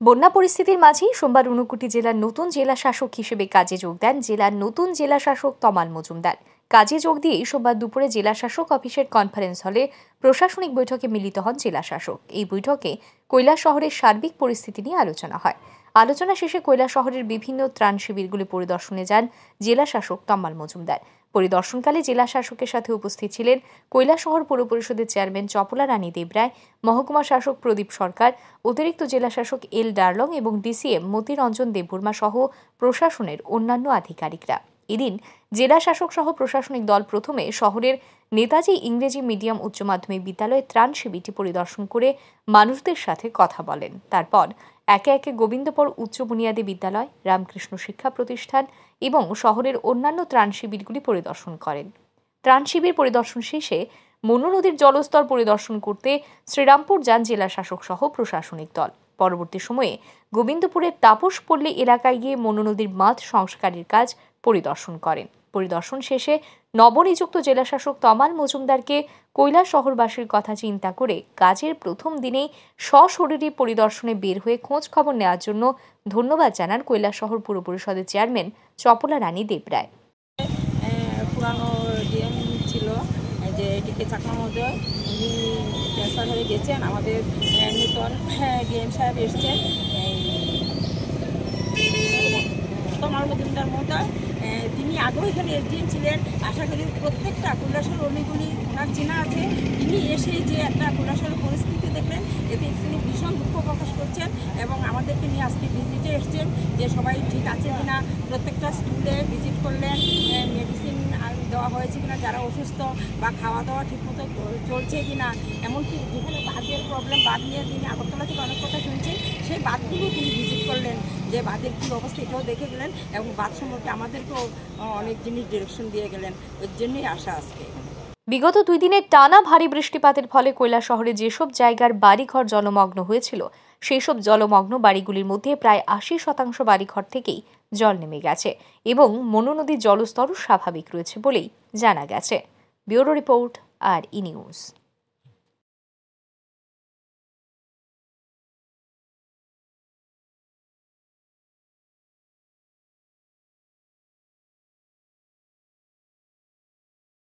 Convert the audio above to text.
বন্যা পরিস্থিতির মাঝেই সোমবার ঊনকোটি জেলার নতুন জেলা শাসক হিসেবে কাজে যোগ দেন জেলার নতুন জেলা শাসক তমাল মজুমদার। কাজে যোগ দিয়েই সোমবার দুপুরে জেলা শাসক অফিসের কনফারেন্স হলে প্রশাসনিক বৈঠকে মিলিত হন জেলা শাসক। এই বৈঠকে কৈলাস শহরের সার্বিক পরিস্থিতি নিয়ে আলোচনা হয়। আলোচনা শেষে কৈলাস শহরের বিভিন্ন ত্রাণ শিবিরগুলি পরিদর্শনে যান জেলা শাসক তমাল মজুমদার। পরিদর্শনকালে জেলা শাসকের সাথে উপস্থিত ছিলেন কৈলাসহর পৌর পরিষদের চেয়ারম্যান চপলা রানী দেবরায়, মহকুমা শাসক প্রদীপ সরকার, অতিরিক্ত জেলা শাসক এল ডার্লং এবং ডিসিএম মতিরঞ্জন দেববর্মা সহ প্রশাসনের অন্যান্য আধিকারিকরা। এদিন জেলা শাসক সহ প্রশাসনিক দল প্রথমে শহরের নেতাজি ইংরেজি মিডিয়াম উচ্চ মাধ্যমিক বিদ্যালয়ে ত্রাণ শিবিরটি পরিদর্শন করে মানুষদের সাথে কথা বলেন। তারপর একে একে গোবিন্দপুর উচ্চ বুনিয়াদী বিদ্যালয়, রামকৃষ্ণ শিক্ষা প্রতিষ্ঠান এবং শহরের অন্যান্য ত্রাণ শিবিরগুলি পরিদর্শন করেন। ত্রাণ শিবির পরিদর্শন শেষে মনু নদীর জলস্তর পরিদর্শন করতে শ্রীরামপুর যান জেলা শাসক সহ প্রশাসনিক দল। পরবর্তী সময়ে গোবিন্দপুরের তাপসপল্লী এলাকায় গিয়ে মনু নদীর বাঁধ সংস্কারের কাজ পরিদর্শন করেন। পরিদর্শন শেষে নবনিযুক্ত জেলাশাসক তমাল মজুমদারকে কৈলাস শহরবাসীর কথা চিন্তা করে কাজের প্রথম দিনেই সশরীরে পরিদর্শনে বের হয়ে খোঁজ খবর নেওয়ার জন্য ধন্যবাদ জানান কৈলাস শহর পৌর পরিষদের চেয়ারম্যান চপলা রানী দেবরায়। পুরানো ডিএম ছিল যে এটিকে চাকমা মহোদয়, উনি ট্রান্সফার হয়ে গেছেন। আমাদের নূতন ডিএম সাহেব এসছেন তমাল মজুমদার মহোদয়। তিনি আগেও এখানে এসডিএম ছিলেন। আশা করি প্রত্যেকটা কৈলাসের অলিগুলি ওনার চেনা আছে। তিনি এসে যে একটা কৈলাসের পরিস্থিতি দেখলেন, এতে তিনি ভীষণ দুঃখ প্রকাশ করছেন এবং আমাদেরকে নিয়ে আজকে ভিজিটে এসছেন যে সবাই ঠিক আছে কিনা। প্রত্যেকটা স্কুলে ভিজিট করলেন, মেডিসিন দেওয়া হয়েছে কিনা, যারা অসুস্থ বা খাওয়া দাওয়া ঠিকমতো চলছে কিনা, এমনকি যেখানে বাঁধের প্রবলেম, বাঁধ নিয়ে তিনি আগরতলা থেকে অনেক কথা শুনছেন, সেই বাঁধগুলো তিনি ভিজিট করলেন, যে বাঁধের কী অবস্থা এটাও দেখে গেলেন এবং বাঁধ সম্পর্কে আমাদেরকেও অনেক জিনিস ডিরেকশন দিয়ে গেলেন। ওর জন্যই আসা আজকে। বিগত 2 দিনের টানা ভারী বৃষ্টিপাতের ফলে কৈলাস শহরে যেসব জায়গার বাড়িঘর জলমগ্ন হয়েছিল, সেই সব জলমগ্ন বাড়িগুলির মধ্যে প্রায় 80% বাড়িঘর থেকেই জল নেমে গেছে এবং মনু নদীর জলস্তরও স্বাভাবিক রয়েছে বলেই জানা গেছে। ব্যুরো রিপোর্ট, আর ই নিউজ।